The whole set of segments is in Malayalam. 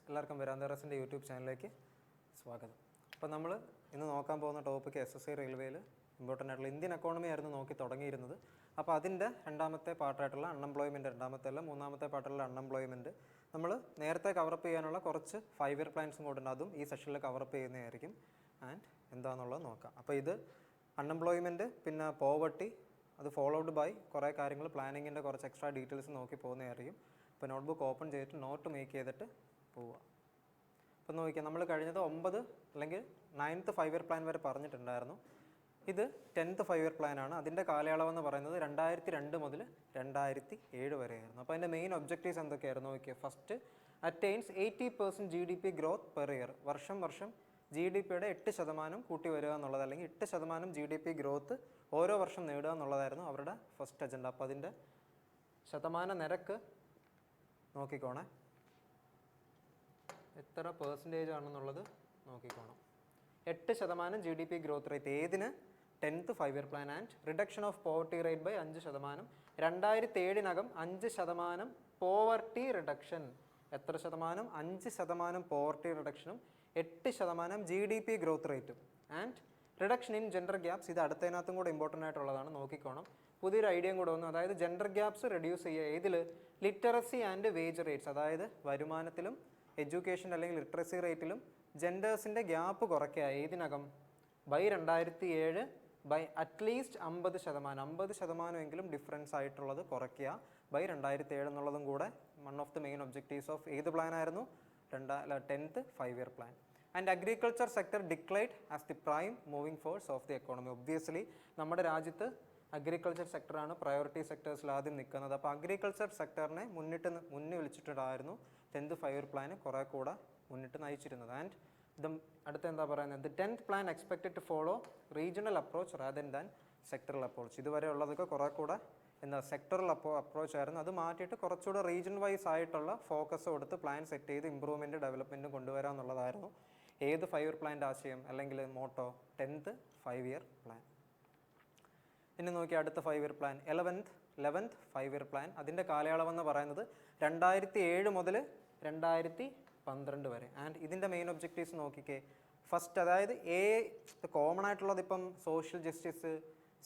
എല്ലാവർക്കും വെരാന്തറസിൻ്റെ യൂട്യൂബ് ചാനലിലേക്ക് സ്വാഗതം. അപ്പോൾ നമ്മൾ ഇന്ന് നോക്കാൻ പോകുന്ന ടോപ്പിക്ക് SSC റെയിൽവേയിൽ ഇമ്പോർട്ടൻ്റ് ആയിട്ടുള്ള ഇന്ത്യൻ എക്കോണമി ആയിരുന്നു നോക്കി തുടങ്ങിയിരുന്നത്. അപ്പോൾ അതിൻ്റെ രണ്ടാമത്തെ പാർട്ടായിട്ടുള്ള അൺഎംപ്ലോയ്മെൻറ്റ്, രണ്ടാമത്തെ മൂന്നാമത്തെ പാർട്ടുള്ള അൺഎംപ്ലോയ്മെൻറ്റ് നമ്മൾ നേരത്തെ കവറപ്പ് ചെയ്യാനുള്ള കുറച്ച് 5 ഇയർ പ്ലാൻസും കൂടെ ഉണ്ട്. അതും ഈ സെഷനിൽ കവറപ്പ് ചെയ്യുന്നതായിരിക്കും. ആൻഡ് എന്താണെന്നുള്ളത് നോക്കാം. അപ്പോൾ ഇത് അൺഎംപ്ലോയ്മെൻറ്റ്, പിന്നെ പോവർട്ടി, അത് ഫോളോഡ് ബൈ കുറേ കാര്യങ്ങൾ, പ്ലാനിങ്ങിൻ്റെ കുറച്ച് എക്സ്ട്രാ ഡീറ്റെയിൽസ് നോക്കി പോകുന്നതായിരിക്കും. അപ്പോൾ നോട്ട്ബുക്ക് ഓപ്പൺ ചെയ്തിട്ട് നോട്ട് മേക്ക് ചെയ്തിട്ട് പോവുക. അപ്പോൾ നോക്കിയാൽ നമ്മൾ കഴിഞ്ഞത് 9 അല്ലെങ്കിൽ 9th 5 ഇയർ പ്ലാൻ വരെ പറഞ്ഞിട്ടുണ്ടായിരുന്നു. ഇത് 10th 5 ഇയർ പ്ലാനാണ്. അതിൻ്റെ കാലയളവെന്ന് പറയുന്നത് 2002 മുതൽ 2007 വരെയായിരുന്നു. അപ്പോൾ അതിൻ്റെ മെയിൻ ഒബ്ജക്റ്റീവ്സ് എന്തൊക്കെയായിരുന്നു നോക്കിയാൽ, first attains 80% GDP growth per year. വർഷം GDPയുടെ 8% കൂട്ടി വരിക എന്നുള്ളത്, അല്ലെങ്കിൽ 8% GDP ഗ്രോത്ത് ഓരോ വർഷം നേടുക എന്നുള്ളതായിരുന്നു അവരുടെ ഫസ്റ്റ് അജണ്ട. അപ്പോൾ അതിൻ്റെ ശതമാന നിരക്ക് നോക്കിക്കോണേ, എത്ര പെർസെൻറ്റേജ് ആണെന്നുള്ളത് നോക്കിക്കോണം. 8% GDP ഗ്രോത്ത് റേറ്റ് ഏതിന്? 10th 5 year plan. And reduction of poverty rate by 5%. 2007 5% poverty reduction. എത്ര ശതമാനം? 5% പോവർട്ടി റിഡക്ഷനും 8% GDP ഗ്രോത്ത് റേറ്റും. And reduction in gender gaps. ഇത് അടുത്തതിനകത്തും കൂടെ ഇമ്പോർട്ടൻ്റ് ആയിട്ടുള്ളതാണ്, നോക്കിക്കോണം. പുതിയൊരു ഐഡിയയും കൂടെ വന്നു, അതായത് ജെൻഡർ ഗ്യാപ്സ് റെഡ്യൂസ് ചെയ്യുക. ഏതിൽ? Literacy and wage rates. അതായത് വരുമാനത്തിലും എഡ്യൂക്കേഷൻ അല്ലെങ്കിൽ ലിറ്ററസി റേറ്റിലും ജെൻഡേഴ്സിൻ്റെ ഗ്യാപ്പ് കുറയ്ക്കുക. ഏതിനകം? ബൈ 2007 ബൈ അറ്റ്ലീസ്റ്റ് 50% എങ്കിലും ഡിഫറൻസ് ആയിട്ടുള്ളത് കുറയ്ക്കുക ബൈ 2007 എന്നുള്ളതും കൂടെ one of the main objectives of ഏത് പ്ലാൻ ആയിരുന്നു? 10th 5 year plan. And agriculture sector declined as the prime moving force of the economy. Obviously നമ്മുടെ രാജ്യത്ത് അഗ്രികൾച്ചർ സെക്ടറാണ് പ്രയോറിറ്റി സെക്ടേഴ്സിൽ ആദ്യം നിൽക്കുന്നത്. അപ്പോൾ അഗ്രികൾച്ചർ സെക്ടറിനെ മുന്നിൽ വിളിച്ചിട്ടുണ്ടായിരുന്നു 10th 5 ഇയർ പ്ലാന് കുറേ കൂടെ മുന്നിട്ട് നയിച്ചിരുന്നത്. ആൻഡ് ഇത് അടുത്ത എന്താ പറയുന്നത്? The 10th plan expected to follow regional approach rather than sectoral approach. ഇതുവരെ ഉള്ളതൊക്കെ കുറേ കൂടെ സെക്ടറൽ അപ്രോച്ച് ആയിരുന്നു. അത് മാറ്റിയിട്ട് കുറച്ചുകൂടെ റീജിയൻ വൈസ് ആയിട്ടുള്ള ഫോക്കസ് കൊടുത്ത് പ്ലാൻ സെറ്റ് ചെയ്ത് ഇമ്പ്രൂവ്മെൻറ്റ് ഡെവലപ്മെൻറ്റും കൊണ്ടുവരാം എന്നുള്ളതായിരുന്നു ഏത് 5 ഇയർ പ്ലാൻ്റെ ആശയം അല്ലെങ്കിൽ മോട്ടോ? 10th 5 year plan. ഇനി നോക്കി അടുത്ത 5 year plan 11th 5 year plan. അതിൻ്റെ കാലയളവെന്ന് പറയുന്നത് 2007 മുതൽ 2012 വരെ. ആൻഡ് ഇതിൻ്റെ മെയിൻ ഒബ്ജക്റ്റീവ്സ് നോക്കിക്കേ. ഫസ്റ്റ്, അതായത് കോമൺ ആയിട്ടുള്ളത് ഇപ്പം social justice,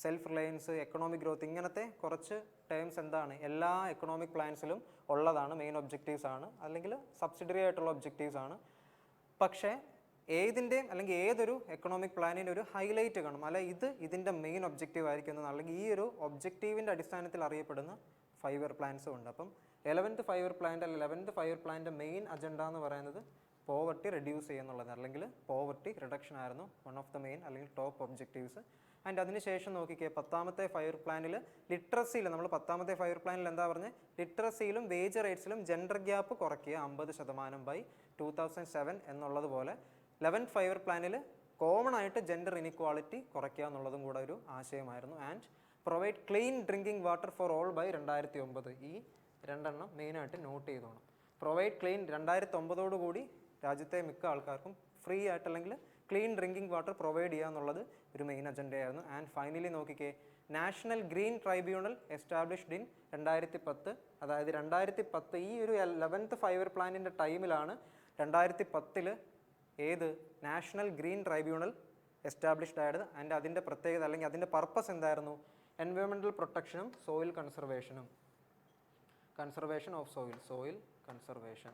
self Reliance, economic growth, ഇങ്ങനത്തെ കുറച്ച് ടേംസ് എന്താണ് എല്ലാ എക്കണോമിക് പ്ലാൻസിലും ഉള്ളതാണ്, മെയിൻ ഒബ്ജക്റ്റീവ്സ് ആണ്, അല്ലെങ്കിൽ സബ്സിഡറി ആയിട്ടുള്ള ഒബ്ജക്റ്റീവ്സ് ആണ്. പക്ഷേ ഏതിൻ്റെയും അല്ലെങ്കിൽ ഏതൊരു എക്കണോമിക് പ്ലാനിൻ്റെ ഒരു ഹൈലൈറ്റ് കാണും, അല്ല ഇതിൻ്റെ മെയിൻ ഒബ്ജക്റ്റീവ് ആയിരിക്കുന്നത്, അല്ലെങ്കിൽ ഈ ഒരു ഒബ്ജക്റ്റീവിൻ്റെ അടിസ്ഥാനത്തിൽ അറിയപ്പെടുന്ന 5 ഇയർ പ്ലാൻസും ഉണ്ട്. അപ്പം 11th 5 ഇയർ പ്ലാൻ്റെ അല്ലെങ്കിൽ 11th 5 ഇയർ പ്ലാൻ്റെ മെയിൻ അജണ്ട എന്ന് പറയുന്നത് പോവർട്ടി റെഡ്യൂസ് ചെയ്യുന്നുള്ളത്, അല്ലെങ്കിൽ പോവർട്ടി റിഡക്ഷൻ ആയിരുന്നു വൺ ഓഫ് ദ മെയിൻ അല്ലെങ്കിൽ ടോപ്പ് ഒബ്ജക്റ്റീവ്സ്. ആൻഡ് അതിനുശേഷം നോക്കിക്കേ 10th 5 ഇയർ പ്ലാനിൽ ലിറ്ററസിയിൽ, നമ്മൾ 10th 5 ഇയർ പ്ലാനിൽ എന്താ പറഞ്ഞത്? ലിറ്ററസിയിലും വേജ് റേറ്റ്സിലും ജെൻഡർ ഗ്യാപ്പ് കുറയ്ക്കുക 50% ബൈ 2007 എന്നുള്ളതുപോലെ 11th 5 ഇയർ പ്ലാനിൽ കോമൺ ആയിട്ട് ജെൻഡർ ഇനിക്വാളിറ്റി കുറയ്ക്കുക എന്നുള്ളതും കൂടെ ഒരു ആശയമായിരുന്നു. And provide clean drinking water for all by 2009. ഈ രണ്ടെണ്ണം മെയിനായിട്ട് നോട്ട് ചെയ്തോണം. പ്രൊവൈഡ് ക്ലീൻ 2009 കൂടി രാജ്യത്തെ മിക്ക ആൾക്കാർക്കും ഫ്രീ ആയിട്ട് അല്ലെങ്കിൽ ക്ലീൻ ഡ്രിങ്കിങ് വാട്ടർ പ്രൊവൈഡ് ചെയ്യുക എന്നുള്ളത് ഒരു മെയിൻ അജണ്ടയായിരുന്നു. ആൻഡ് ഫൈനലി നോക്കിക്കേ, national green tribunal established in 2010. അതായത് 2010 ഈ ഒരു 11th 5 ഇയർ പ്ലാനിൻ്റെ ടൈമിലാണ് 2010 ഏത് നാഷണൽ ഗ്രീൻ ട്രൈബ്യൂണൽ എസ്റ്റാബ്ലിഷ്ഡ് ആയത്. ആൻഡ് അതിൻ്റെ പ്രത്യേകത അല്ലെങ്കിൽ അതിൻ്റെ പർപ്പസ് എന്തായിരുന്നു? എൻവയോൺമെൻറ്റൽ പ്രൊട്ടക്ഷനും സോയിൽ കൺസർവേഷനും. കൺസർവേഷൻ ഓഫ് സോയിൽ കൺസർവേഷൻ,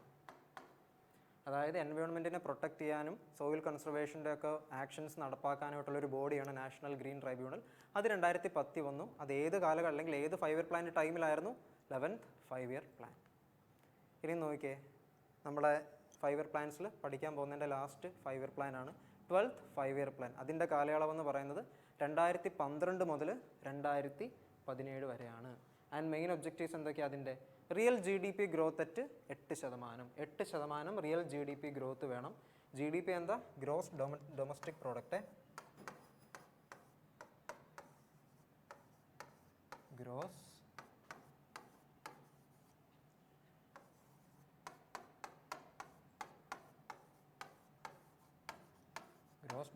അതായത് എൻവയോൺമെൻറ്റിനെ പ്രൊട്ടക്റ്റ് ചെയ്യാനും സോയിൽ കൺസർവേഷൻ്റെ ഒക്കെ ആക്ഷൻസ് നടപ്പാക്കാനായിട്ടുള്ളൊരു ബോഡിയാണ് നാഷണൽ ഗ്രീൻ ട്രൈബ്യൂണൽ. അത് 2010 വന്നു. അത് ഏത് കാലഘട്ടം അല്ലെങ്കിൽ ഏത് 5 ഇയർ പ്ലാൻ്റെ ടൈമിലായിരുന്നു? 11th 5 year plan. ഇനി നോക്കിയേ, നമ്മുടെ 5 ഇയർ പ്ലാൻസിൽ പഠിക്കാൻ പോകുന്നതിൻ്റെ ലാസ്റ്റ് 5 ഇയർ പ്ലാനാണ് 12th 5 ഇയർ പ്ലാൻ. അതിൻ്റെ കാലയളവെന്ന് പറയുന്നത് 2012 മുതൽ 2017 വരെയാണ്. ആൻഡ് മെയിൻ ഒബ്ജക്റ്റീവ്സ് എന്തൊക്കെയാണ് അതിൻ്റെ? Real GDP growth at 8%. Real GDP growth വേണം. GDP എന്താ? Gross domestic product. Gross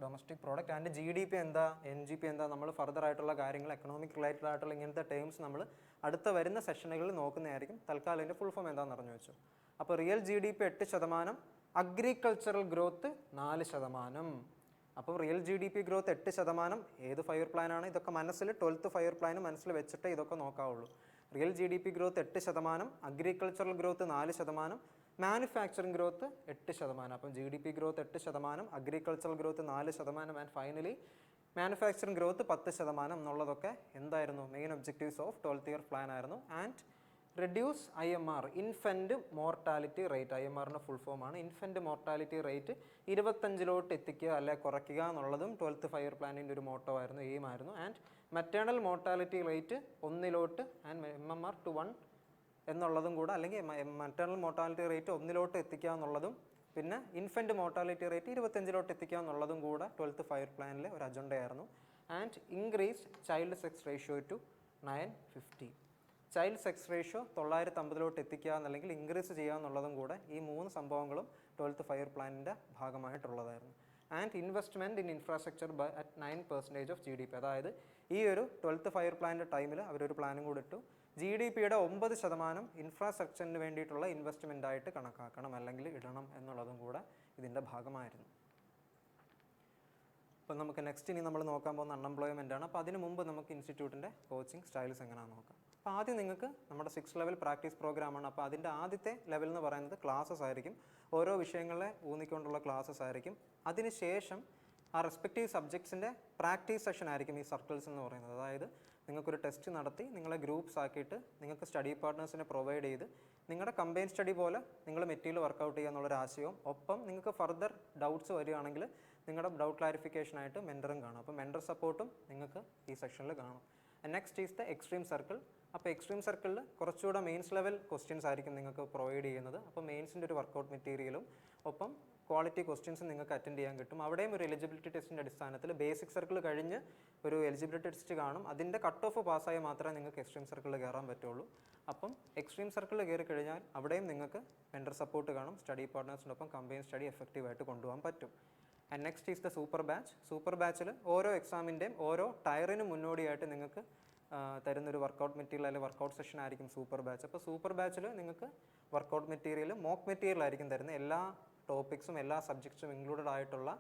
domestic product. And GDP എന്താ? NGP എന്താ? നമ്മൾ ഫർദർ ആയിട്ടുള്ള കാര്യങ്ങൾ, എക്കണോമിക് റിലേറ്റഡ് ആയിട്ടുള്ള ഇങ്ങനത്തെ ടേംസ് നമ്മൾ അടുത്ത വരുന്ന സെഷനുകളിൽ നോക്കുന്നതായിരിക്കും. തൽക്കാലം അതിൻ്റെ ഫുൾ ഫോം എന്താണെന്ന് അറിഞ്ഞു വെച്ചു. അപ്പോൾ റിയൽ GDP 8%, അഗ്രികൾച്ചറൽ ഗ്രോത്ത് 4%. അപ്പോൾ റിയൽ GDP ഗ്രോത്ത് 8%. ഏത് 5 ഇയർ പ്ലാനാണ്? ഇതൊക്കെ മനസ്സിൽ 12th 5 ഇയർ പ്ലാൻ മനസ്സിൽ വെച്ചിട്ട് ഇതൊക്കെ നോക്കാവുള്ളൂ. Real GDP growth 8%, agricultural growth 4%, manufacturing growth 8%. അപ്പം GDP growth 8%, agricultural growth 4%, and finally manufacturing growth 10% എന്നുള്ളതൊക്കെ എന്തായിരുന്നു? Main objectives of 12th year plan ആയിരുന്നു. And reduce IMR, infant mortality rate. IMRൻ്റെ ഫുൾ ഫോമാണ്. ഇൻഫൻറ്റ് മോർട്ടാലിറ്റി റേറ്റ് 25 എത്തിക്കുക അല്ലെ കുറയ്ക്കുക എന്നുള്ളതും 12th 5 ഇയർ പ്ലാനിൻ്റെ ഒരു മോട്ടോ ആയിരുന്നു, എയിം ആയിരുന്നു. And maternal mortality rate 1 and MMR to 1 എന്നുള്ളതും കൂടെ, അല്ലെങ്കിൽ മറ്റേണൽ മോർട്ടാലിറ്റി റേറ്റ് 1 എത്തിക്കുക എന്നുള്ളതും, പിന്നെ ഇൻഫൻറ്റ് മോർട്ടാലിറ്റി റേറ്റ് 25 എത്തിക്കുക എന്നുള്ളതും കൂടെ 12th 5 ഇയർ പ്ലാനിലെ ഒരു അജണ്ടയായിരുന്നു. And increase child sex ratio to 950. Child sex ratio 950 എത്തിക്കുക എന്നല്ലെങ്കിൽ ഇൻക്രീസ് ചെയ്യുക എന്നുള്ളതും കൂടെ ഈ 3 സംഭവങ്ങളും 12th 5 ഇയർ പ്ലാനിൻ്റെ ഭാഗമായിട്ടുള്ളതായിരുന്നു. And investment in infrastructure at 9% of GDP. അതായത് ഈ ഒരു 12th 5 ഇയർ പ്ലാനിൻ്റെ ടൈമിൽ അവരൊരു പ്ലാനും കൂടി ഇട്ടു. GDPയുടെ 9% ഇൻഫ്രാസ്ട്രക്ചറിന് വേണ്ടിയിട്ടുള്ള ഇൻവെസ്റ്റ്മെൻ്റ് ആയിട്ട് കണക്കാക്കണം, അല്ലെങ്കിൽ ഇടണം എന്നുള്ളതും കൂടെ ഇതിൻ്റെ ഭാഗമായിരുന്നു. അപ്പോൾ നമുക്ക് നെക്സ്റ്റ് ഇനി നമ്മൾ നോക്കാൻ പോകുന്ന അൺഎംപ്ലോയ്മെൻ്റ് ആണ്. അപ്പോൾ അതിന് മുമ്പ് നമുക്ക് ഇൻസ്റ്റിറ്റ്യൂട്ടിൻ്റെ കോച്ചിങ് സ്റ്റൈൽസ് എങ്ങനെയാണെന്ന് നോക്കാം. അപ്പോൾ ആദ്യം നിങ്ങൾക്ക് നമ്മുടെ 6th ലെവൽ പ്രാക്ടീസ് പ്രോഗ്രാമാണ്. അപ്പോൾ അതിൻ്റെ ആദ്യത്തെ ലെവൽ എന്ന് പറയുന്നത് ക്ലാസ്സസ് ആയിരിക്കും. ഓരോ വിഷയങ്ങളെ ഊന്നിക്കൊണ്ടുള്ള ക്ലാസ്സസ് ആയിരിക്കും. അതിനുശേഷം ആ റെസ്പെക്റ്റീവ് സബ്ജക്ട്സിൻ്റെ പ്രാക്ടീസ് സെഷൻ ആയിരിക്കും ഈ സർക്കിൾസ് എന്ന് പറയുന്നത്. അതായത് നിങ്ങൾക്കൊരു ടെസ്റ്റ് നടത്തി നിങ്ങളെ ഗ്രൂപ്പ്സ് ആക്കിയിട്ട് നിങ്ങൾക്ക് സ്റ്റഡി പാർട്ട്നേഴ്സിനെ പ്രൊവൈഡ് ചെയ്ത് നിങ്ങളുടെ കമ്പൈൻ സ്റ്റഡി പോലെ നിങ്ങൾ മെറ്റീരിയൽ വർക്കൗട്ട് ചെയ്യുക എന്നുള്ളൊരു ആശയവും, ഒപ്പം നിങ്ങൾക്ക് ഫർദർ ഡൗട്ട്സ് വരികയാണെങ്കിൽ നിങ്ങളുടെ ഡൗട്ട് ക്ലാരിഫിക്കേഷനായിട്ട് മെൻറ്ററും കാണും. അപ്പോൾ മെൻറ്റർ സപ്പോർട്ടും നിങ്ങൾക്ക് ഈ സെക്ഷനിൽ കാണും. Next is the extreme circle. അപ്പോൾ എക്സ്ട്രീം സർക്കിളിൽ കുറച്ചുകൂടെ മെയിൻസ് ലെവൽ ക്വസ്റ്റ്യൻസ് ആയിരിക്കും നിങ്ങൾക്ക് പ്രൊവൈഡ് ചെയ്യുന്നത്. അപ്പോൾ മെയിൻസിൻ്റെ ഒരു വർക്കൗട്ട് മെറ്റീരിയലും ഒപ്പം ക്വാളിറ്റി ക്വസ്റ്റ്യൻസ് നിങ്ങൾക്ക് അറ്റൻഡ് ചെയ്യാൻ കിട്ടും. അവിടെയും ഒരു എലിജിബിലിറ്റി ടെസ്റ്റിൻ്റെ അടിസ്ഥാനത്തിൽ ബേസിക് സർക്കിൾ കഴിഞ്ഞ് ഒരു എലിജിബിലിറ്റി ടെസ്റ്റ് കാണും. അതിൻ്റെ കട്ട് ഓഫ് പാസ്സായി മാത്രമേ നിങ്ങൾക്ക് എക്സ്ട്രീം സർക്കിളിൽ കയറാൻ പറ്റുള്ളൂ. അപ്പം എക്സ്ട്രീം സർക്കിളിൽ കയറി കഴിഞ്ഞാൽ അവിടെയും നിങ്ങൾക്ക് മെൻറ്റർ സപ്പോർട്ട് കാണും. സ്റ്റഡി പാർട്ട്നേഴ്സിനൊപ്പം കമ്പൈൻ സ്റ്റഡി എഫക്റ്റീവായിട്ട് കൊണ്ടുപോകാൻ പറ്റും. And next is the super batch. Super ബാച്ചിൽ ഓരോ എക്സാമിൻ്റെയും ഓരോ ടയറിനും മുന്നോടിയായിട്ട് നിങ്ങൾക്ക് തരുന്നൊരു വർക്കൗട്ട് മെറ്റീരിയൽ അല്ലെങ്കിൽ വർക്കൗട്ട് സെഷൻ ആയിരിക്കും സൂപ്പർ ബാച്ച്. അപ്പോൾ സൂപ്പർ ബാച്ചിൽ നിങ്ങൾക്ക് വർക്കൗട്ട് മെറ്റീരിയൽ, മോക്ക് മെറ്റീരിയൽ ആയിരിക്കും തരുന്നത്. എല്ലാ ടോപ്പിക്സും എല്ലാ സബ്ജക്ട്സും ഇൻക്ലൂഡഡ് ആയിട്ടുള്ള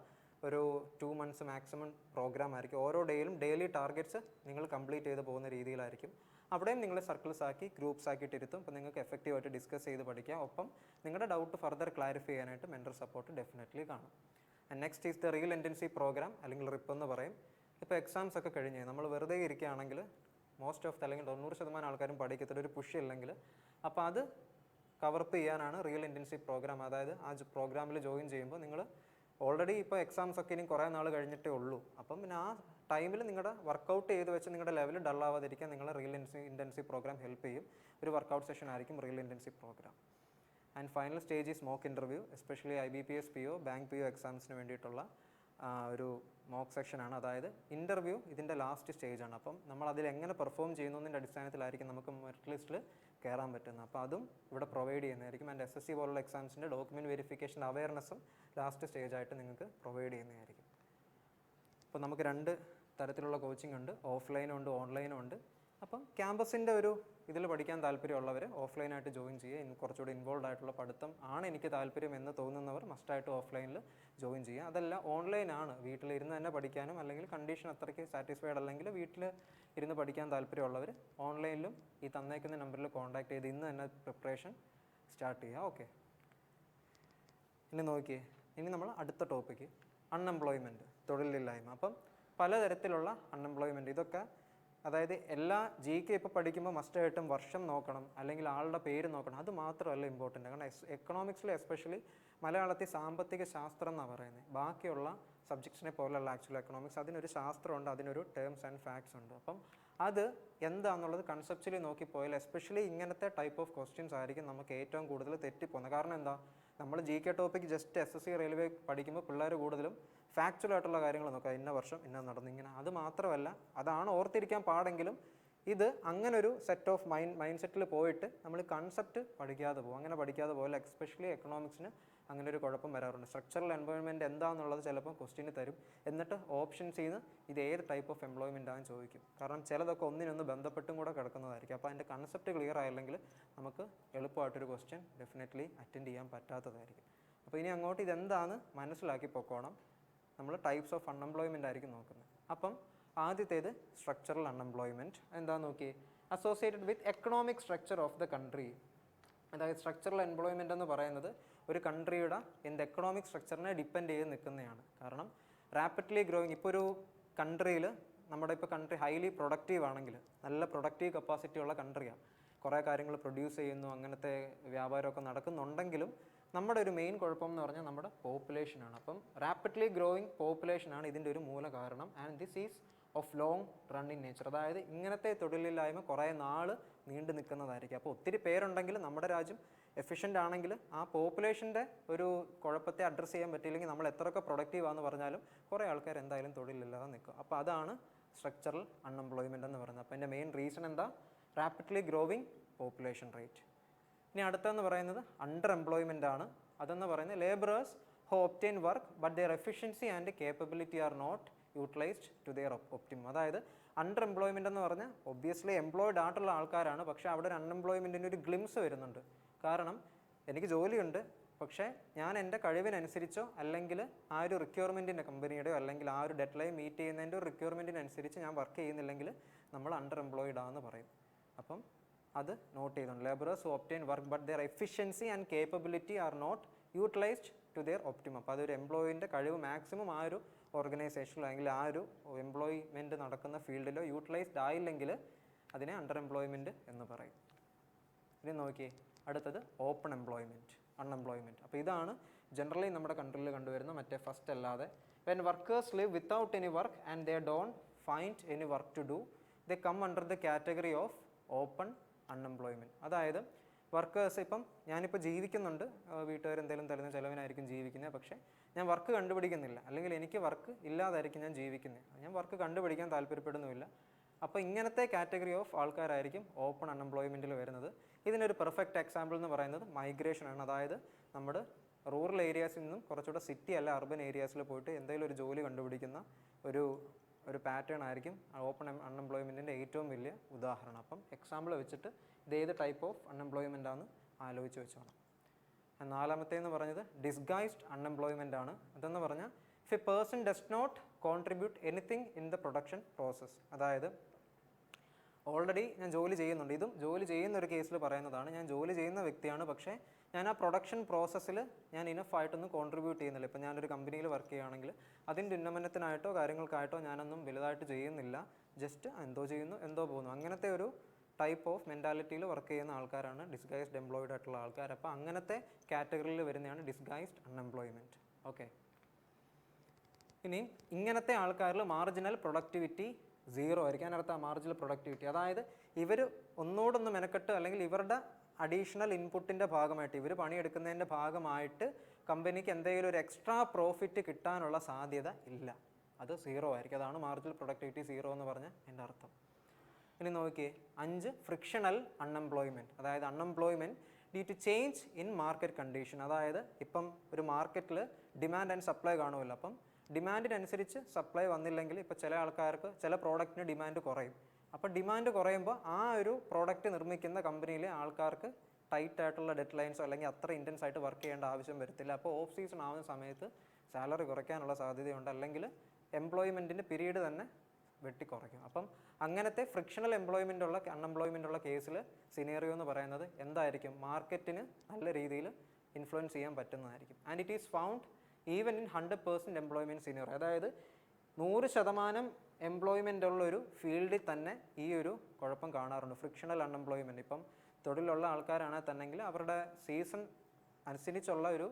ഒരു 2 months മാക്സിമം പ്രോഗ്രാം ആയിരിക്കും. ഓരോ ഡേയിലും ഡെയിലി ടാർഗറ്റ്സ് നിങ്ങൾ കംപ്ലീറ്റ് ചെയ്ത് പോകുന്ന രീതിയിലായിരിക്കും. അവിടെയും നിങ്ങൾ സർക്കിൾസ് ആക്കി ഗ്രൂപ്പ്സ് ആക്കിയിട്ട് ഇരുത്തും. അപ്പോൾ നിങ്ങൾക്ക് എഫക്റ്റീവായിട്ട് ഡിസ്കസ് ചെയ്ത് പഠിക്കാം. ഒപ്പം നിങ്ങളുടെ ഡൗട്ട് ഫർദർ ക്ലാരിഫൈ ചെയ്യാനായിട്ട് മെൻറ്റർ സപ്പോർട്ട് ഡെഫിനറ്റ്ലി കാണും. And next is the real intensive program, അല്ലെങ്കിൽ റിപ്പ് എന്ന് പറയും. ഇപ്പോൾ എക്സാംസ് ഒക്കെ കഴിഞ്ഞ് നമ്മൾ വെറുതെ ഇരിക്കുകയാണെങ്കിൽ മോസ്റ്റ് ഓഫ് അല്ലെങ്കിൽ 90% ആൾക്കാരും പഠിക്കത്തില്ല, ഒരു പുഷ് ഇല്ലെങ്കിൽ. അപ്പോൾ അത് കവറപ്പ് ചെയ്യാനാണ് റിയൽ ഇൻറ്റൻസീവ് പ്രോഗ്രാം. അതായത് ആ പ്രോഗ്രാമിൽ ജോയിൻ ചെയ്യുമ്പോൾ നിങ്ങൾ ഓൾറെഡി ഇപ്പോൾ എക്സാംസ് ഒക്കെ ഇനി കുറേ നാൾ കഴിഞ്ഞിട്ടേ ഉള്ളൂ. അപ്പം പിന്നെ ആ ടൈമിൽ നിങ്ങളുടെ വർക്കൗട്ട് ചെയ്ത് വെച്ച് നിങ്ങളുടെ ലെവൽ ഡള്ളാവാതിരിക്കാൻ നിങ്ങളെ റിയൽ ഇൻറ്റൻസീവ് പ്രോഗ്രാം ഹെൽപ്പ് ചെയ്യും. ഒരു വർക്കൗട്ട് സെഷൻ ആയിരിക്കും real intensive program. And final stage is mock interview, especially IBPS PO bank PO എക്സാംസിന് വേണ്ടിയിട്ടുള്ള ഒരു മോക്ക് സെക്ഷനാണ്. അതായത് ഇൻ്റർവ്യൂ ഇതിൻ്റെ ലാസ്റ്റ് സ്റ്റേജാണ്. അപ്പം നമ്മൾ അതിൽ എങ്ങനെ പെർഫോം ചെയ്യുന്നതിൻ്റെ അടിസ്ഥാനത്തിലായിരിക്കും നമുക്ക് മെറിറ്റ് ലിസ്റ്റിൽ കയറാൻ പറ്റുന്നത്. അപ്പോൾ അതും ഇവിടെ പ്രൊവൈഡ് ചെയ്യുന്നതായിരിക്കും. ആൻഡ് SSC പോലുള്ള എക്സാംസിൻ്റെ ഡോക്യുമെൻറ്റ് വെരിഫിക്കേഷൻ അവയർനെസ്സും ലാസ്റ്റ് സ്റ്റേജായിട്ട് നിങ്ങൾക്ക് പ്രൊവൈഡ് ചെയ്യുന്നതായിരിക്കും. അപ്പോൾ നമുക്ക് 2 തരത്തിലുള്ള കോച്ചിങ് ഉണ്ട്, ഓഫ്ലൈനും ഉണ്ട് ഓൺലൈനും ഉണ്ട്. അപ്പം ക്യാമ്പസിൻ്റെ ഒരു ഇതിൽ പഠിക്കാൻ താല്പര്യമുള്ളവർ ഓഫ്ലൈനായിട്ട് ജോയിൻ ചെയ്യുക. കുറച്ചുകൂടി ഇൻവോൾവ് ആയിട്ടുള്ള പഠിത്തം ആണ് എനിക്ക് താല്പര്യം എന്ന് തോന്നുന്നവർ മസ്റ്റായിട്ട് ഓഫ്ലൈനിൽ ജോയിൻ ചെയ്യുക. അതല്ല ഓൺലൈനാണ്, വീട്ടിലിരുന്ന് തന്നെ പഠിക്കാനും അല്ലെങ്കിൽ കണ്ടീഷൻ അത്രയ്ക്ക് സാറ്റിസ്ഫൈഡ് അല്ലെങ്കിൽ വീട്ടിൽ ഇരുന്ന് പഠിക്കാൻ താല്പര്യമുള്ളവർ ഓൺലൈനിലും ഈ തന്നേക്കുന്ന നമ്പറിൽ കോൺടാക്ട് ചെയ്ത് ഇന്ന് തന്നെ പ്രിപ്പറേഷൻ സ്റ്റാർട്ട് ചെയ്യുക. ഓക്കെ, ഇനി നോക്കിയേ, ഇനി നമ്മൾ അടുത്ത ടോപ്പിക്ക് അൺഎംപ്ലോയ്മെൻറ്റ്, തൊഴിലില്ലായ്മ. അപ്പം പലതരത്തിലുള്ള അൺഎംപ്ലോയ്മെൻറ്റ്, ഇതൊക്കെ അതായത് എല്ലാ GK ഇപ്പോൾ പഠിക്കുമ്പോൾ മസ്റ്റായിട്ടും വർഷം നോക്കണം അല്ലെങ്കിൽ ആളുടെ പേര് നോക്കണം. അത് മാത്രമല്ല ഇമ്പോർട്ടൻ്റ്. കാരണം എക്കണോമിക്സിൽ എസ്പെഷ്യലി മലയാളത്തിൽ സാമ്പത്തിക ശാസ്ത്രം എന്നാണ് പറയുന്നത്. ബാക്കിയുള്ള സബ്ജക്ട്സിനെ പോലെയുള്ള ആക്ച്വൽ എക്കണോമിക്സ് അതിനൊരു ശാസ്ത്രമുണ്ട്, അതിനൊരു ടേംസ് ആൻഡ് ഫാക്ട്സ് ഉണ്ട്. അപ്പം അത് എന്താണെന്നുള്ളത് കൺസെപ്ച്വലി നോക്കിപ്പോയാൽ എസ്പെഷ്യലി ഇങ്ങനത്തെ ടൈപ്പ് ഓഫ് ക്വസ്റ്റ്യൻസ് ആയിരിക്കും നമുക്ക് ഏറ്റവും കൂടുതൽ തെറ്റിപ്പോകുന്നത്. കാരണം എന്താ, നമ്മൾ GK topic just SSC railway പഠിക്കുമ്പോൾ പിള്ളേർ കൂടുതലും ഫാക്ച്വൽ ആയിട്ടുള്ള കാര്യങ്ങൾ നോക്കുക, ഇന്ന വർഷം ഇന്ന നടന്നു ഇങ്ങനെ. അത് മാത്രമല്ല, അതാണ് ഓർത്തിരിക്കാൻ പാടെങ്കിലും ഇത് അങ്ങനൊരു സെറ്റ് ഓഫ് മൈൻഡ് സെറ്റിൽ പോയിട്ട് നമ്മൾ കൺസെപ്റ്റ് പഠിക്കാതെ പോകും. അങ്ങനെ പഠിക്കാതെ പോലെ എസ്പെഷ്യലി എക്കണോമിക്സിന് അങ്ങനെ ഒരു കുഴപ്പം വരാറുണ്ട്. സ്ട്രക്ചറൽ എംപ്ലോയ്മെൻറ്റ് എന്താണെന്നുള്ളത് ചിലപ്പോൾ ക്വസ്റ്റ്യന് തരും, എന്നിട്ട് ഓപ്ഷൻസ് ചെയ്ത് ഇത് ഏത് ടൈപ്പ് ഓഫ് എംപ്ലോയ്മെൻ്റ് ആണെന്ന് ചോദിക്കും. കാരണം ചിലതൊക്കെ ഒന്നിനൊന്ന് ബന്ധപ്പെട്ടും കൂടെ കിടക്കുന്നതായിരിക്കും. അപ്പോൾ അതിൻ്റെ കൺസെപ്റ്റ് ക്ലിയർ ആയില്ലെങ്കിൽ നമുക്ക് എളുപ്പമായിട്ടൊരു ക്വസ്റ്റ്യൻ ഡെഫിനറ്റ്ലി അറ്റൻഡ് ചെയ്യാൻ പറ്റാത്തതായിരിക്കും. അപ്പോൾ ഇനി അങ്ങോട്ട് ഇതെന്താണെന്ന് മനസ്സിലാക്കി പൊക്കോണം. നമ്മൾ ടൈപ്സ് ഓഫ് അൺഎംപ്ലോയ്മെൻ്റ് ആയിരിക്കും നോക്കുന്നത്. അപ്പം ആദ്യത്തേത് സ്ട്രക്ചറൽ അൺഎംപ്ലോയ്മെൻറ്റ്. എന്താണെന്ന് നോക്കി, associated with economic structure of the country. അതായത് സ്ട്രക്ചറൽ എംപ്ലോയ്മെൻ്റ് എന്ന് പറയുന്നത് ഒരു കൺട്രിയുടെ എക്കണോമിക് സ്ട്രക്ചറിനെ ഡിപ്പെൻഡ് ചെയ്ത് നിൽക്കുന്നതാണ്. കാരണം റാപ്പിഡ്ലി ഗ്രോയിങ്, ഇപ്പോൾ ഒരു കൺട്രിയിൽ നമ്മുടെ ഇപ്പോൾ കൺട്രി ഹൈലി പ്രൊഡക്റ്റീവ് ആണെങ്കിൽ, നല്ല പ്രൊഡക്റ്റീവ് കപ്പാസിറ്റി ഉള്ള കൺട്രിയാണ്, കുറേ കാര്യങ്ങൾ പ്രൊഡ്യൂസ് ചെയ്യുന്നു, അങ്ങനത്തെ വ്യാപാരമൊക്കെ നടക്കുന്നുണ്ടെങ്കിലും നമ്മുടെ ഒരു മെയിൻ കുഴപ്പം എന്ന് പറഞ്ഞാൽ നമ്മുടെ പോപ്പുലേഷനാണ്. അപ്പം റാപ്പിഡ്ലി ഗ്രോയിങ് പോപ്പുലേഷനാണ് ഇതിൻ്റെ ഒരു മൂല കാരണം. And this is of long run in nature. അതായത് ഇങ്ങനത്തെ തൊഴിലില്ലായ്മ കുറേ നാൾ നീണ്ടു നിൽക്കുന്നതായിരിക്കും. അപ്പോൾ ഒത്തിരി പേരുണ്ടെങ്കിൽ നമ്മുടെ രാജ്യം എഫിഷ്യൻ്റ് ആണെങ്കിൽ ആ പോപ്പുലേഷൻ്റെ ഒരു കുഴപ്പത്തെ അഡ്രസ്സ് ചെയ്യാൻ പറ്റിയില്ലെങ്കിൽ നമ്മൾ എത്രയൊക്കെ പ്രൊഡക്റ്റീവ് ആണെന്ന് പറഞ്ഞാലും കുറേ ആൾക്കാർ എന്തായാലും തൊഴിലില്ലാതെ നിൽക്കും. അപ്പോൾ അതാണ് സ്ട്രക്ചറൽ അൺഎംപ്ലോയ്മെൻ്റ് എന്ന് പറയുന്നത്. അപ്പോൾ അതിൻ്റെ മെയിൻ റീസൺ എന്താ? Rapidly growing population rate. ഇനി അടുത്തെന്ന് പറയുന്നത് അണ്ടർ എംപ്ലോയ്മെൻ്റ് ആണ്. അതെന്ന് പറയുന്നത് labourers who obtain work but their efficiency and capability are not utilised to their optimum. അതായത് അണ്ടർ എംപ്ലോയ്മെൻ്റ് എന്ന് പറഞ്ഞാൽ ഒബ്വിയസ്ലി എംപ്ലോയിഡ് ആയിട്ടുള്ള ആൾക്കാരാണ്, പക്ഷേ അവിടെ ഒരു അൺഎംപ്ലോയ്മെൻറ്റിൻ്റെ ഒരു ഗ്ലിംസ് വരുന്നുണ്ട്. കാരണം എനിക്ക് ജോലിയുണ്ട്, പക്ഷേ ഞാൻ എൻ്റെ കഴിവിനനുസരിച്ചോ അല്ലെങ്കിൽ ആ ഒരു റിക്വയർമെൻറ്റിൻ്റെ കമ്പനിയുടെയോ അല്ലെങ്കിൽ ആ ഒരു ഡെഡ് ലൈൻ മീറ്റ് ചെയ്യുന്നതിൻ്റെ ഒരു റിക്വയർമെൻറ്റിനനുസരിച്ച് ഞാൻ വർക്ക് ചെയ്യുന്നില്ലെങ്കിൽ നമ്മൾ അണ്ടർ എംപ്ലോയിഡ് ആണെന്ന് പറയും. അപ്പം അത് നോട്ട് ചെയ്തുകൊണ്ട് labourers who obtain work but their efficiency and capability are not utilised to their optimum. അപ്പോൾ അതൊരു എംപ്ലോയിൻ്റെ കഴിവ് മാക്സിമം ആ ഒരു ഓർഗനൈസേഷനിലോ അല്ലെങ്കിൽ ആ ഒരു എംപ്ലോയ്മെൻറ്റ് നടക്കുന്ന ഫീൽഡിലോ യൂട്ടിലൈസ്ഡ് ആയില്ലെങ്കിൽ അതിനെ അണ്ടർ എംപ്ലോയ്മെൻറ്റ് എന്ന് പറയും. ഇനി നോക്കിയേ, അടുത്തത് ഓപ്പൺ എംപ്ലോയ്മെൻറ്റ്, അൺഎംപ്ലോയ്മെൻറ്റ്. അപ്പോൾ ഇതാണ് ജനറലി നമ്മുടെ കൺട്രിയിൽ കണ്ടുവരുന്ന മറ്റേ ഫസ്റ്റ് അല്ലാതെ. When workers live without any work and they don't find any work to do they come under the category of open unemployment. അതായത് വർക്കേഴ്സ്, ഇപ്പം ഞാനിപ്പോൾ ജീവിക്കുന്നുണ്ട്, വീട്ടുകാർ എന്തെങ്കിലും തരുന്ന ചിലവിനായിരിക്കും ജീവിക്കുന്നത്, പക്ഷേ ഞാൻ വർക്ക് കണ്ടുപിടിക്കുന്നില്ല, അല്ലെങ്കിൽ എനിക്ക് വർക്ക് ഇല്ലാതായിരിക്കും ഞാൻ ജീവിക്കുന്നത്, ഞാൻ വർക്ക് കണ്ടുപിടിക്കാൻ താല്പര്യപ്പെടുന്നുമില്ല. അപ്പോൾ ഇങ്ങനത്തെ കാറ്റഗറി ഓഫ് ആൾക്കാരായിരിക്കും ഓപ്പൺ അൺഎംപ്ലോയ്മെൻറ്റിൽ വരുന്നത്. ഇതിനൊരു പെർഫെക്റ്റ് എക്സാമ്പിൾ എന്ന് പറയുന്നത് മൈഗ്രേഷനാണ്. അതായത് നമ്മുടെ റൂറൽ ഏരിയാസിൽ നിന്നും കുറച്ചുകൂടെ സിറ്റി അല്ല അർബൻ ഏരിയാസിൽ പോയിട്ട് എന്തെങ്കിലും ഒരു ജോലി കണ്ടുപിടിക്കുന്ന ഒരു പാറ്റേൺ ആയിരിക്കും ഓപ്പൺ അൺഎംപ്ലോയ്മെൻറ്റിൻ്റെ ഏറ്റവും വലിയ ഉദാഹരണം. അപ്പം എക്സാമ്പിൾ വെച്ചിട്ട് ഇത് ഏത് ടൈപ്പ് ഓഫ് അൺഎംപ്ലോയ്മെൻ്റ് ആണ് ആലോചിച്ച് വെച്ചോണം. നാലാമത്തേന്ന് പറഞ്ഞത് ഡിസ്ഗൈസ്ഡ് അൺഎംപ്ലോയ്മെൻ്റ് ആണ്. അതെന്ന് പറഞ്ഞാൽ if a person does not contribute anything in the production process. അതായത് ഓൾറെഡി ഞാൻ ജോലി ചെയ്യുന്നുണ്ട്, ഇതും ജോലി ചെയ്യുന്ന ഒരു കേസിൽ പറയുന്നതാണ്. ഞാൻ ജോലി ചെയ്യുന്ന വ്യക്തിയാണ്, പക്ഷേ ഞാൻ ആ പ്രൊഡക്ഷൻ പ്രോസസ്സിൽ ഞാൻ ഇനഫായിട്ടൊന്നും കോൺട്രിബ്യൂട്ട് ചെയ്യുന്നില്ല. ഇപ്പോൾ ഞാനൊരു കമ്പനിയിൽ വർക്ക് ചെയ്യുകയാണെങ്കിൽ അതിൻ്റെ ഉന്നമനത്തിനായിട്ടോ കാര്യങ്ങൾക്കായിട്ടോ ഞാനൊന്നും വലുതായിട്ട് ചെയ്യുന്നില്ല, ജസ്റ്റ് എന്തോ ചെയ്യുന്നു എന്തോ പോകുന്നു. അങ്ങനത്തെ ഒരു ടൈപ്പ് ഓഫ് മെൻറ്റാലിറ്റിയിൽ വർക്ക് ചെയ്യുന്ന ആൾക്കാരാണ് ഡിസ്ഗൈസ്ഡ് എംപ്ലോയിഡ് ആയിട്ടുള്ള ആൾക്കാർ. അപ്പോൾ അങ്ങനത്തെ കാറ്റഗറിയിൽ വരുന്നതാണ് ഡിസ്ഗൈസ്ഡ് അൺഎംപ്ലോയ്മെൻറ്റ്. ഓക്കെ, ഇനി ഇങ്ങനത്തെ ആൾക്കാരിൽ മാർജിനൽ പ്രൊഡക്ടിവിറ്റി 0 ആയിരിക്കും. അതിനർത്ഥം മാർജിനൽ പ്രൊഡക്ടിവിറ്റി, അതായത് ഇവർ ഒന്നുകൂടൊന്ന് മെനക്കെട്ട് അല്ലെങ്കിൽ ഇവരുടെ അഡീഷണൽ ഇൻപുട്ടിൻ്റെ ഭാഗമായിട്ട് ഇവർ പണിയെടുക്കുന്നതിൻ്റെ ഭാഗമായിട്ട് കമ്പനിക്ക് എന്തെങ്കിലും ഒരു എക്സ്ട്രാ പ്രോഫിറ്റ് കിട്ടാനുള്ള സാധ്യത ഇല്ല, അത് 0 ആയിരിക്കും. അതാണ് മാർജിനൽ പ്രൊഡക്ടിവിറ്റി 0 എന്ന് പറഞ്ഞാൽ എൻ്റെ അർത്ഥം. ഇനി നോക്കിയേ, 5 ഫ്രിക്ഷണൽ അൺഎംപ്ലോയ്മെൻറ്റ്. അതായത് unemployment due to change in market condition. അതായത് ഇപ്പം ഒരു മാർക്കറ്റിൽ ഡിമാൻഡ് ആൻഡ് സപ്ലൈ കാണുമല്ലോ. അപ്പം ഡിമാൻഡിനനുസരിച്ച് സപ്ലൈ വന്നില്ലെങ്കിൽ ഇപ്പോൾ ചില ആൾക്കാർക്ക് ചില പ്രോഡക്റ്റിന് ഡിമാൻഡ് കുറയും. അപ്പോൾ ഡിമാൻഡ് കുറയുമ്പോൾ ആ ഒരു പ്രോഡക്റ്റ് നിർമ്മിക്കുന്ന കമ്പനിയിലെ ആൾക്കാർക്ക് ടൈറ്റ് ആയിട്ടുള്ള ഡെഡ് ലൈൻസോ അല്ലെങ്കിൽ അത്ര ഇൻറ്റൻസ് ആയിട്ട് വർക്ക് ചെയ്യേണ്ട ആവശ്യം വരത്തില്ല. അപ്പോൾ ഓഫ് സീസൺ ആവുന്ന സമയത്ത് സാലറി കുറയ്ക്കാനുള്ള സാധ്യതയുണ്ട്, അല്ലെങ്കിൽ എംപ്ലോയ്മെൻറ്റിൻ്റെ പീരീഡ് തന്നെ വെട്ടിക്കുറയ്ക്കും. അപ്പം അങ്ങനത്തെ ഫ്രിക്ഷണൽ അൺഎംപ്ലോയ്മെൻ്റ് ഉള്ള കേസിൽ സിനേറിയോ എന്ന് പറയുന്നത് എന്തായിരിക്കും? മാർക്കറ്റിന് നല്ല രീതിയിൽ ഇൻഫ്ലുവൻസ് ചെയ്യാൻ പറ്റുന്നതായിരിക്കും. And it is found even in 100% employment scenario. അതായത് 100% എംപ്ലോയ്മെൻ്റ് ഉള്ളൊരു ഫീൽഡിൽ തന്നെ ഈ ഒരു കുഴപ്പം കാണാറുണ്ട്, ഫ്രിക്ഷണൽ അൺഎംപ്ലോയ്മെൻറ്റ്. ഇപ്പം തൊഴിലുള്ള ആൾക്കാരാണെങ്കിൽ തന്നെങ്കിൽ അവരുടെ സീസൺ അനുസരിച്ചുള്ള ഒരു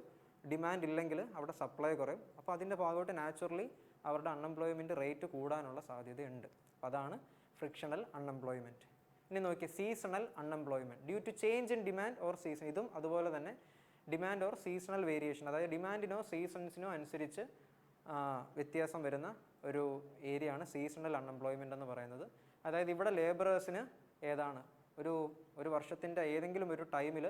ഡിമാൻഡ് ഇല്ലെങ്കിൽ അവിടെ സപ്ലൈ കുറയും. അപ്പോൾ അതിൻ്റെ ഭാഗമായിട്ട് നാച്ചുറലി അവരുടെ അൺഎംപ്ലോയ്മെൻറ്റ് റേറ്റ് കൂടാനുള്ള സാധ്യതയുണ്ട്. അപ്പോൾ അതാണ് ഫ്രിക്ഷണൽ അൺഎംപ്ലോയ്മെൻറ്റ്. ഇനി നോക്കിയാൽ seasonal unemployment due to change in demand or season. ഇതും അതുപോലെ തന്നെ ഡിമാൻഡ് ഓർ സീസണൽ വേരിയേഷൻ, അതായത് ഡിമാൻഡിനോ സീസൺസിനോ അനുസരിച്ച് വ്യത്യാസം വരുന്ന ഒരു ഏരിയയാണ് സീസണൽ അൺഎംപ്ലോയ്മെൻ്റ് എന്ന് പറയുന്നത്. അതായത് ഇവിടെ ലേബറേഴ്സിന് ഏതാണ് ഒരു വർഷത്തിൻ്റെ ഏതെങ്കിലും ഒരു ടൈമിൽ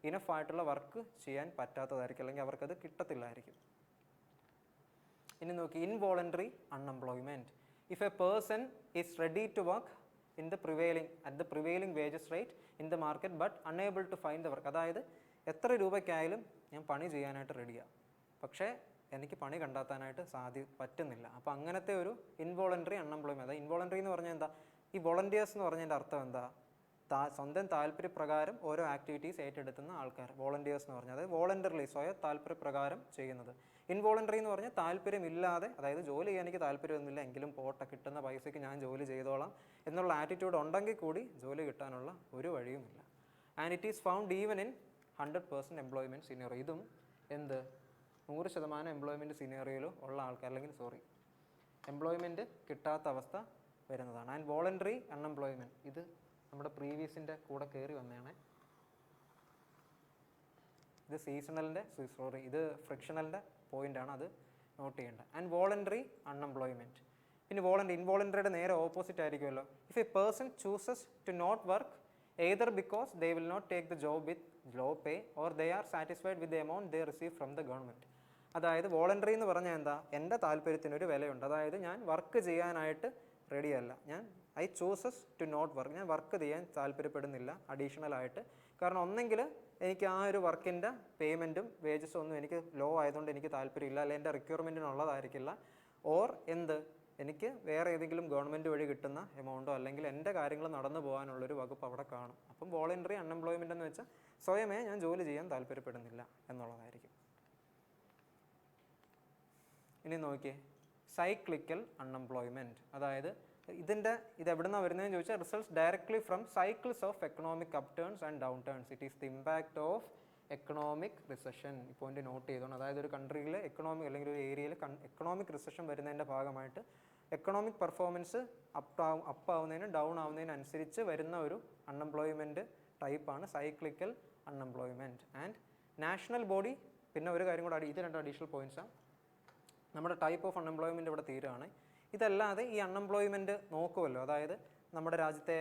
ഇനഫായിട്ടുള്ള വർക്ക് ചെയ്യാൻ പറ്റാത്തതായിരിക്കും, അല്ലെങ്കിൽ അവർക്കത് കിട്ടത്തില്ലായിരിക്കും. ഇനി നോക്കി, involuntary unemployment. If a person is ready to work at the prevailing wages rate in the market but unable to find the work. അതായത് എത്ര രൂപയ്ക്കായാലും ഞാൻ പണി ചെയ്യാനായിട്ട് റെഡിയാണ്, പക്ഷേ എനിക്ക് പണി കണ്ടെത്താനായിട്ട് പറ്റുന്നില്ല. അപ്പോൾ അങ്ങനത്തെ ഒരു ഇൻവോളണ്ടറി അൺഎംപ്ലോയ്മെൻറ്റ്. അതായത് ഇൻവോളണ്ടറി എന്ന് പറഞ്ഞാൽ എന്താ, ഈ വോളണ്ടിയേഴ്സ് എന്ന് പറഞ്ഞതിൻ്റെ അർത്ഥം എന്താ, സ്വന്തം താല്പര്യപ്രകാരം ഓരോ ആക്ടിവിറ്റീസ് ഏറ്റെടുക്കുന്ന ആൾക്കാർ, വോളണ്ടിയേഴ്സ് എന്ന് പറഞ്ഞാൽ അതായത് വോളണ്ടറിലി സ്വയം താല്പര്യപ്രകാരം ചെയ്യുന്നത്. ഇൻവോളണ്ടറി എന്ന് പറഞ്ഞാൽ താല്പര്യമില്ലാതെ, അതായത് ജോലി ചെയ്യാൻ എനിക്ക് താല്പര്യമൊന്നുമില്ല എങ്കിലും പോട്ടെ കിട്ടുന്ന പൈസയ്ക്ക് ഞാൻ ജോലി ചെയ്തോളാം എന്നുള്ള ആറ്റിറ്റ്യൂഡ് ഉണ്ടെങ്കിൽ കൂടി ജോലി കിട്ടാനുള്ള ഒരു വഴിയുമില്ല. And it is found even in 100% employment scenario. ഇതും എന്ത് 100% എംപ്ലോയ്മെൻറ്റ് സിനറിയോയിൽ ഉള്ള ആൾക്കാർ, അല്ലെങ്കിൽ എംപ്ലോയ്മെൻറ്റ് കിട്ടാത്ത അവസ്ഥ വരുന്നതാണ്. ആൻഡ് വോളണ്ടറി അൺഎംപ്ലോയ്മെൻറ്റ്, ഇത് നമ്മുടെ പ്രീവിയസിൻ്റെ കൂടെ കയറി വന്നതാണ്. ഇത് സീസണലിൻ്റെ ഇത് ഫ്രിക്ഷണലിൻ്റെ പോയിൻ്റാണ്, അത് നോട്ട് ചെയ്യേണ്ടത്. And voluntary unemployment. പിന്നെ ഇൻവോളണ്ടറിയുടെ നേരെ ഓപ്പോസിറ്റ് ആയിരിക്കുമല്ലോ. If a person chooses to not work either because they will not take the job with low pay or they are satisfied with the amount they receive from the government. അതായത് വോളണ്ടറി എന്ന് പറഞ്ഞാൽ എന്താ, എൻ്റെ താല്പര്യത്തിനൊരു വിലയുണ്ട്. അതായത് ഞാൻ വർക്ക് ചെയ്യാനായിട്ട് റെഡിയല്ല, I chooses to not work, ഞാൻ വർക്ക് ചെയ്യാൻ താല്പര്യപ്പെടുന്നില്ല അഡീഷണൽ ആയിട്ട്. കാരണം ഒന്നെങ്കിൽ എനിക്ക് ആ ഒരു വർക്കിൻ്റെ പേയ്മെൻറ്റും വേജസും ഒന്നും എനിക്ക് ലോ ആയതുകൊണ്ട് എനിക്ക് താല്പര്യമില്ല, അല്ലെങ്കിൽ എൻ്റെ റിക്വയർമെൻറ്റിനുള്ളതായിരിക്കില്ല. ഓർ എനിക്ക് വേറെ ഏതെങ്കിലും ഗവൺമെൻറ് വഴി കിട്ടുന്ന എമൗണ്ടോ അല്ലെങ്കിൽ എൻ്റെ കാര്യങ്ങൾ നടന്നു പോകാനുള്ളൊരു വകുപ്പ് അവിടെ കാണും. അപ്പം വോളണ്ടറി അൺഎംപ്ലോയ്മെൻ്റ് എന്ന് വെച്ചാൽ സ്വയമേ ഞാൻ ജോലി ചെയ്യാൻ താല്പര്യപ്പെടുന്നില്ല എന്നുള്ളതായിരിക്കും. ഇനി നോക്കിയേ, സൈക്ലിക്കൽ അൺഎംപ്ലോയ്മെൻറ്റ്. അതായത് ഇത് എവിടെ നിന്നാണ് വരുന്നതെന്ന് ചോദിച്ചാൽ results directly from cycles of economic up turns and down turns. It is the impact of economic recession. ഈ പോയിന്റ് നോട്ട് ചെയ്തോണം. അതായത് ഒരു കൺട്രിയിൽ എക്കണോമിക് അല്ലെങ്കിൽ ഒരു ഏരിയയിൽ എക്കണോമിക് റിസഷൻ വരുന്നതിൻ്റെ ഭാഗമായിട്ട് എക്കണോമിക് പെർഫോമൻസ് അപ്പ് ആവുന്നതിനും ഡൗൺ ആവുന്നതിനനുസരിച്ച് വരുന്ന ഒരു അൺഎംപ്ലോയ്മെൻറ്റ് ടൈപ്പാണ് cyclical unemployment. And national body, പിന്നെ ഒരു കാര്യം കൂടെ, ഇത് 2 അഡീഷണൽ പോയിൻറ്റ്സാണ്. നമ്മുടെ ടൈപ്പ് ഓഫ് അൺഎംപ്ലോയ്മെൻറ്റ് ഇവിടെ തീരുകയാണ്. ഇതല്ലാതെ ഈ അൺഎംപ്ലോയ്മെൻറ്റ് നോക്കുമല്ലോ, അതായത് നമ്മുടെ രാജ്യത്തെ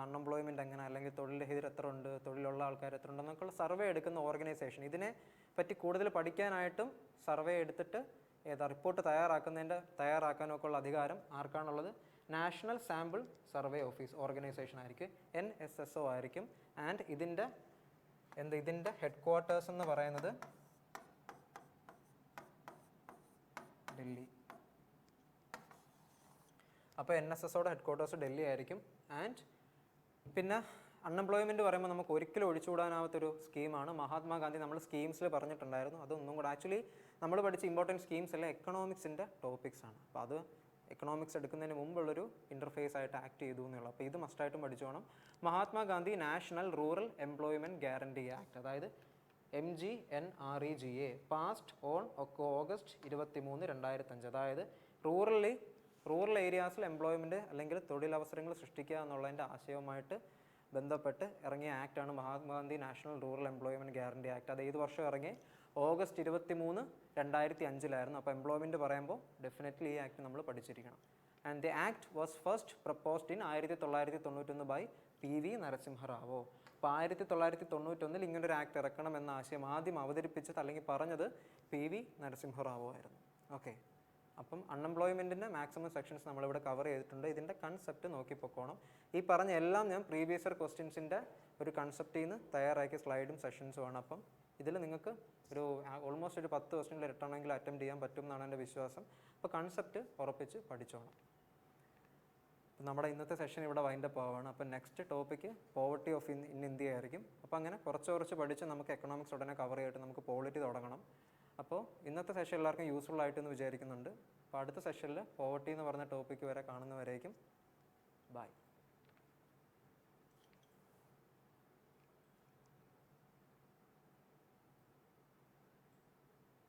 അൺഎംപ്ലോയ്മെൻറ്റ് എങ്ങനെ, അല്ലെങ്കിൽ തൊഴിൽരഹിതർ എത്ര ഉണ്ട്, തൊഴിലുള്ള ആൾക്കാർ എത്ര ഉണ്ടെന്നൊക്കെയുള്ള സർവേ എടുക്കുന്ന ഓർഗനൈസേഷൻ. ഇതിനെ പറ്റി കൂടുതൽ പഠിക്കാനായിട്ടും സർവേ എടുത്തിട്ട് റിപ്പോർട്ട് തയ്യാറാക്കാനൊക്കെ ഉള്ള അധികാരം ആർക്കാണുള്ളത്? National sample survey office organisation ആയിരിക്കും, NSSO ആയിരിക്കും. ആൻഡ് ഇതിൻ്റെ ഹെഡ് ക്വാർട്ടേഴ്സ് എന്ന് പറയുന്നത് ഡൽഹി. അപ്പോൾ NSSOയുടെ ഹെഡ് ക്വാർട്ടേഴ്സ് ഡൽഹി ആയിരിക്കും. ആൻഡ് പിന്നെ അൺഎംപ്ലോയ്മെൻറ്റ് പറയുമ്പോൾ നമുക്ക് ഒരിക്കലും ഒഴിച്ചുകൂടാനാവാത്തൊരു സ്കീമാണ് മഹാത്മാഗാന്ധി. നമ്മൾ സ്കീംസിൽ പറഞ്ഞിട്ടുണ്ടായിരുന്നു. അതൊന്നും കൂടെ ആക്ച്വലി നമ്മൾ പഠിച്ച ഇമ്പോർട്ടൻറ്റ് സ്കീംസ് എല്ലാം എക്കണോമിക്സിൻ്റെ ടോപ്പിക്സ് ആണ്. അപ്പോൾ അത് എക്കണോമിക്സ് എടുക്കുന്നതിന് മുമ്പുള്ളൊരു ഇൻ്റർഫേസ് ആയിട്ട് ആക്ട് ചെയ്തു എന്നുള്ളത്. അപ്പോൾ ഇത് മസ്റ്റായിട്ടും പഠിച്ചോണം. Mahatma Gandhi national rural employment guarantee act, അതായത് MGNREGA, പാസ്ഡ് ഓൺ ഓഗസ്റ്റ് 23, 2005. അതായത് റൂറൽ ഏരിയാസിൽ എംപ്ലോയ്മെൻറ്റ് അല്ലെങ്കിൽ തൊഴിലവസരങ്ങൾ സൃഷ്ടിക്കുക എന്നുള്ളതിൻ്റെ ആശയവുമായിട്ട് ബന്ധപ്പെട്ട് ഇറങ്ങിയ ആക്റ്റാണ് Mahatma Gandhi national rural employment guarantee act. അത് ഏത് വർഷം ഇറങ്ങി? ഓഗസ്റ്റ് 23, 2005 അപ്പോൾ എംപ്ലോയ്മെൻറ്റ് പറയുമ്പോൾ ഡെഫിനറ്റ്ലി ഈ ആക്ട് നമ്മൾ പഠിച്ചിരിക്കണം. And the act was first proposed in 1991 by PV Narasimha Rao. അപ്പോൾ 1991 ഇങ്ങനൊരു ആക്ട് ഇറക്കണം എന്ന ആശയം ആദ്യം അവതരിപ്പിച്ചത് അല്ലെങ്കിൽ പറഞ്ഞത് PV നരസിംഹറാവോ ആയിരുന്നു. ഓക്കെ, അപ്പം അൺഎംപ്ലോയ്മെൻറ്റിൻ്റെ മാക്സിമം സെക്ഷൻസ് നമ്മളിവിടെ കവർ ചെയ്തിട്ടുണ്ട്. ഇതിൻ്റെ കൺസെപ്റ്റ് നോക്കിപ്പോക്കണം. ഈ പറഞ്ഞ എല്ലാം ഞാൻ പ്രീവിയസ് ഇയർ ക്വസ്റ്റ്യൻസിൻ്റെ ഒരു കൺസെപ്റ്റിൽ നിന്ന് തയ്യാറാക്കിയ സ്ലൈഡും സെഷൻസുമാണ്. അപ്പം ഇതിൽ നിങ്ങൾക്ക് ഓൾമോസ്റ്റ് ഒരു 10 ക്വസ്റ്റ്യനിൽ റിട്ടേണെങ്കിൽ അറ്റംപ്റ്റ് ചെയ്യാൻ പറ്റും എന്നാണ് എൻ്റെ വിശ്വാസം. അപ്പോൾ കൺസെപ്റ്റ് ഉറപ്പിച്ച് പഠിച്ചോണം. അപ്പോൾ നമ്മുടെ ഇന്നത്തെ സെഷൻ ഇവിടെ വൈൻഡപ്പ് ആവുകയാണ്. അപ്പോൾ next topic poverty of in India ആയിരിക്കും. അപ്പോൾ അങ്ങനെ കുറച്ച് പഠിച്ച് നമുക്ക് എക്കണോമിക്സ് ഉടനെ കവർ ചെയ്തിട്ട് നമുക്ക് പോളിറ്റി തുടങ്ങണം. അപ്പോൾ ഇന്നത്തെ സെഷൻ എല്ലാവർക്കും യൂസ്ഫുൾ ആയിട്ടെന്ന് വിചാരിക്കുന്നുണ്ട്. അപ്പോൾ അടുത്ത സെഷനിൽ പോവർട്ടി എന്ന് പറഞ്ഞ ടോപ്പിക്ക് വരെ കാണുന്നവരേക്കും ബൈ.